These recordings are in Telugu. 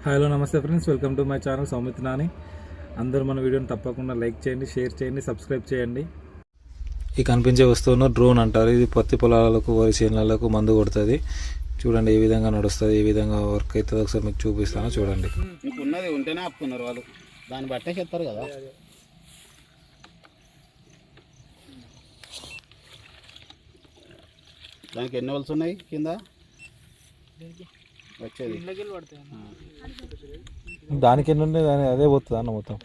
హలో నమస్తే friends, welcome to my channel Soumith Nani. అందరూ మన వీడియోని తప్పకుండా లైక్ చేయండి, షేర్ చేయండి, సబ్స్క్రైబ్ చేయండి. ఈ కనిపించే వస్తువును డ్రోన్ అంటారు. ఇది పత్తి పొలాలకు, వరి చేనులకు మందు కొడుతుంది. చూడండి ఏ విధంగా నడుస్తుంది, ఏ విధంగా వర్క్ అవుతుంది ఒకసారి మీకు చూపిస్తాను. చూడండి. ఉన్నది ఉంటేనే ఆపుకున్నారు వాళ్ళు, దాన్ని బట్టే చెప్తారు కదా. దానికి ఎన్ని వల్స్ ఉన్నాయి కింద వచ్చేది? దానికి ఎన్ని ఉన్నాయి, దాని అదే పోతుంది అన్న మొత్తం.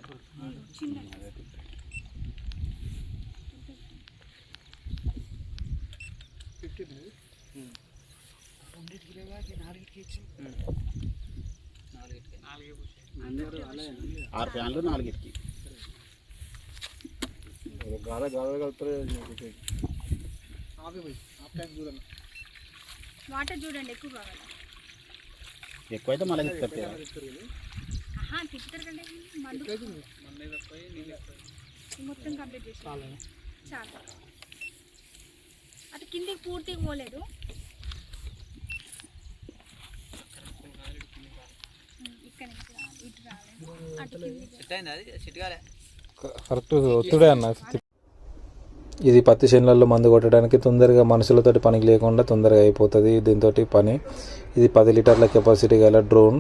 ఆరు ఫ్యాన్లు, 4 ఇటుకి. వాటర్ చూడండి, ఎక్కువ కావాలి. ఎక్కువైతే మళ్ళీ తిప్పుతారు. మొత్తం కంప్లీట్ చేసి చాలా అది కిందికి పూర్తిగా పోలేదు. ఇక్కడ ఇటు రాలేదు, అటు కరెక్ట్ ఒత్తుడే అన్న. ఇది పత్తి చేనులలో మందు కొట్టడానికి తొందరగా మనుషులతోటి పనికి లేకుండా తొందరగా అయిపోతుంది దీంతో పని. ఇది 10 లీటర్ల కెపాసిటీ గల డ్రోన్.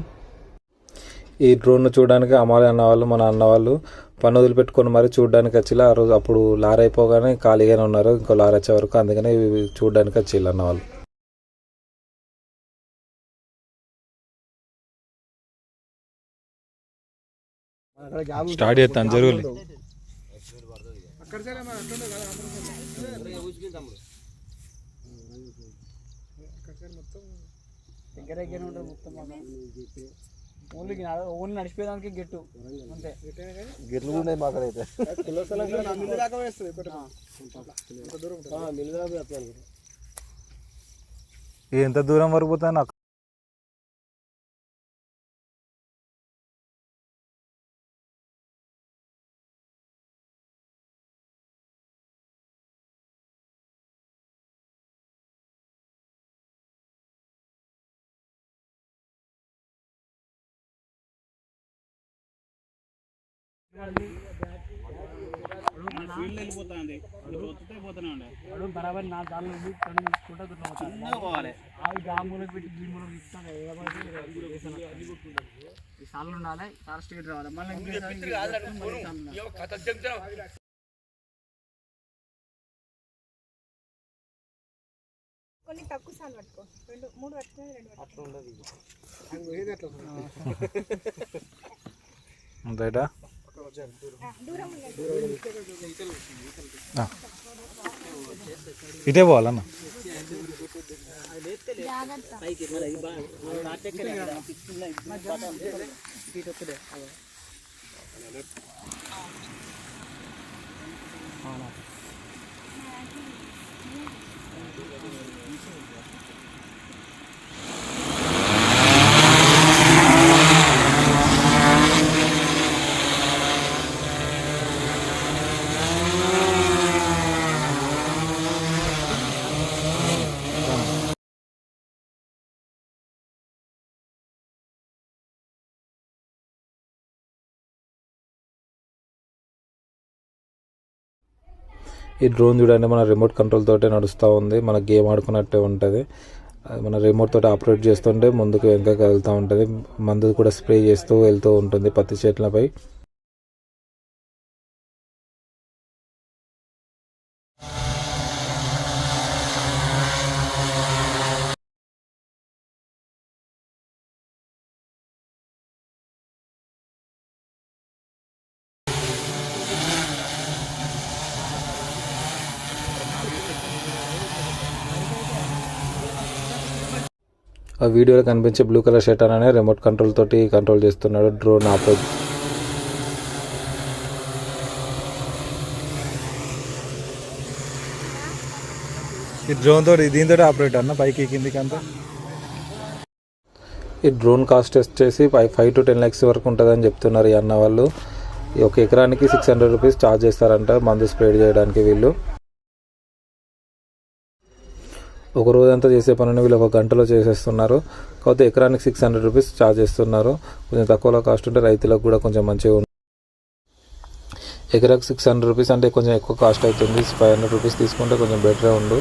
ఈ డ్రోన్ను చూడడానికి అమ్మాలి అన్నవాళ్ళు, మన అన్నవాళ్ళు పని వదిలిపెట్టుకొని మరి చూడడానికి వచ్చిలా. ఆ రోజు అప్పుడు లారీ అయిపోగానే ఖాళీగానే ఉన్నారు, ఇంకో లారీ వచ్చే వరకు. అందుకనే ఇవి చూడడానికి వచ్చిళ్ళు అన్నవాళ్ళు. స్టార్ట్ చేస్తాను జరుగులే. ఓన్లీ నడిచిపోయేదానికి గెట్టు అంతే. గిట్లు ఉన్నాయి మాకైతే. ఎంత దూరం వరకు పోతా నాకు బరాబర్ 4 దాళ్ళు ఈ సార్లు ఉండాలి, సార్ స్టేట్ రావాలి. కొన్ని తక్కువ సార్లు పట్టుకో, 2-3 పట్టుకుని 2 అట్లా ఉండదు. అంతేటా ఇటే పోవాలన్న. ఈ డ్రోన్ చూడండి, మన రిమోట్ కంట్రోల్ తోటే నడుస్తూ ఉంది. మన గేమ్ ఆడుకున్నట్టే ఉంటుంది. మన రిమోట్ తోటి ఆపరేట్ చేస్తుంటే ముందుకు వెనకకి వెళ్తూ ఉంటుంది. మందు కూడా స్ప్రే చేస్తూ వెళ్తూ ఉంటుంది పత్తి చెట్లపై. ఆ వీడియోలో కనిపించే బ్లూ కలర్ షర్ట్ అనే రిమోట్ కంట్రోల్ తోటి కంట్రోల్ చేస్తున్నాడు డ్రోన్ ఆపరేట్. ఈ డ్రోన్ తోటి దీంతో ఆపరేట్ అన్న పైకి కిందికి అంతా. ఈ డ్రోన్ కాస్ట్ వచ్చేసి 5 to 10 lakhs వరకు ఉంటుందని చెప్తున్నారు ఈ అన్న వాళ్ళు. ఒక ఎకరానికి 600 రూపీస్ ఛార్జ్ చేస్తారంట మందు స్ప్రే చేయడానికి వీళ్ళు. ఒక రోజంతా చేసే పనిని వీళ్ళు ఒక గంటలో చేసేస్తున్నారు. కాకపోతే ఎకరానికి 600 రూపీస్ ఛార్జ్ చేస్తున్నారు. కొంచెం తక్కువలో కాస్ట్ ఉంటే రైతులకు కూడా కొంచెం మంచిగా ఉంది. ఎకరాకి 600 రూపీస్ అంటే కొంచెం ఎక్కువ కాస్ట్ అవుతుంది. 500 రూపీస్ తీసుకుంటే కొంచెం బెటరే ఉండు.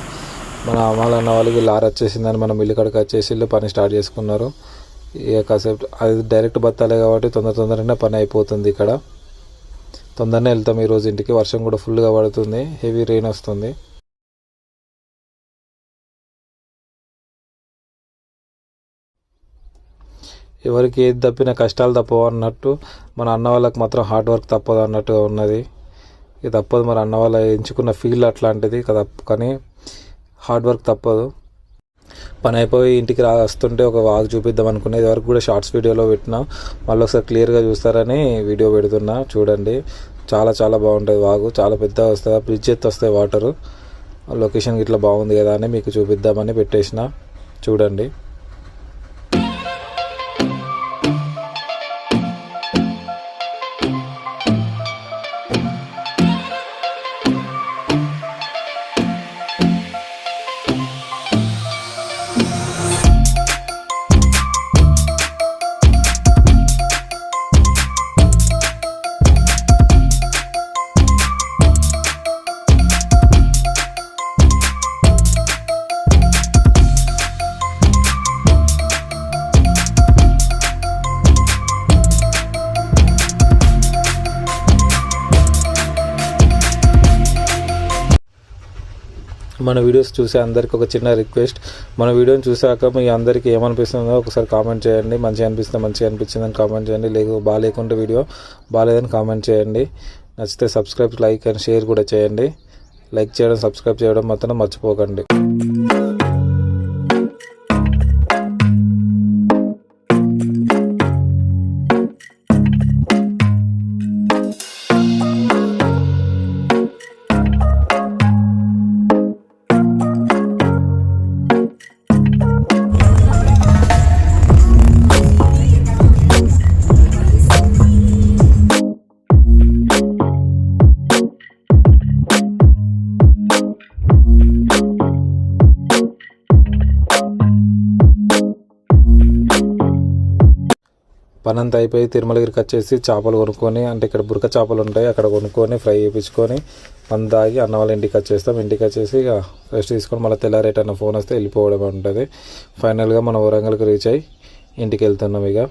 మన అమ్మాలన్న వాళ్ళకి లారీ వచ్చేసిందని మనం మిల్లు కాడికి వచ్చేసి పని స్టార్ట్ చేసుకున్నారు. ఇక కాసేపు అది డైరెక్ట్ బత్తాలే కాబట్టి తొందరగానే పని అయిపోతుంది. ఇక్కడ తొందరనే వెళ్తాం ఈరోజు ఇంటికి. వర్షం కూడా ఫుల్గా పడుతుంది, హెవీ రెయిన్ వస్తుంది. ఎవరికి ఏది తప్పినా కష్టాలు తప్పవు అన్నట్టు మన అన్న వాళ్ళకి మాత్రం హార్డ్ వర్క్ తప్పదు అన్నట్టుగా ఉన్నది. ఇది తప్పదు, మరి అన్న వాళ్ళ ఎంచుకున్న ఫీల్డ్ అట్లాంటిది కదా. కానీ హార్డ్ వర్క్ తప్పదు. పని అయిపోయి ఇంటికి వస్తుంటే ఒక వాగు చూపిద్దాం అనుకున్నా. ఇది వరకు కూడా షార్ట్స్ వీడియోలో పెట్టినా, మళ్ళీ ఒకసారి క్లియర్గా చూస్తారని వీడియో పెడుతున్నా. చూడండి, చాలా చాలా బాగుంటుంది వాగు. చాలా పెద్దగా వస్తుంది, బ్రిడ్జ్ ఎత్తి వస్తాయి వాటరు. లొకేషన్ ఇట్లా బాగుంది కదా అని మీకు చూపిద్దామని పెట్టేసిన. చూడండి. మన వీడియోస్ చూసే అందరికీ ఒక చిన్న రిక్వెస్ట్, మన వీడియోని చూసాక మీ అందరికీ ఏమనిపిస్తుందో ఒకసారి కామెంట్ చేయండి. మంచిగా అనిపిస్తే మంచిగా అనిపించిందని కామెంట్ చేయండి, బాగాలేకుంటే వీడియో బాగాలేదని కామెంట్ చేయండి. నచ్చితే సబ్స్క్రైబ్, లైక్ అండ్ షేర్ కూడా చేయండి. లైక్ చేయడం, సబ్స్క్రైబ్ చేయడం మాత్రం మర్చిపోకండి. పనంతా అయిపోయి తిరుమలగిరికి వచ్చేసి చేపలు కొనుక్కొని, అంటే ఇక్కడ బురక చేపలు ఉంటాయి, అక్కడ కొనుక్కొని ఫ్రై చేయించుకొని మన దాగి అన్న వాళ్ళ ఇంటికి వచ్చేస్తాం. ఇంటికి వచ్చేసి ఇక రెస్ట్ తీసుకొని మళ్ళీ తెల్లారేట అన్న ఫోన్ వస్తే వెళ్ళిపోవడం ఉంటుంది. ఫైనల్గా మనం వరంగల్కి రీచ్ అయ్యి ఇంటికి వెళ్తున్నాం. ఇక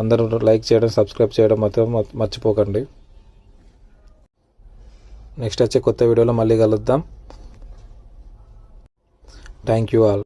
అందరూ లైక్ చేయడం, సబ్స్క్రైబ్ చేయడం మాత్రం మర్చిపోకండి. నెక్స్ట్ వచ్చే కొత్త వీడియోలో మళ్ళీ కలుద్దాం. Thank you all.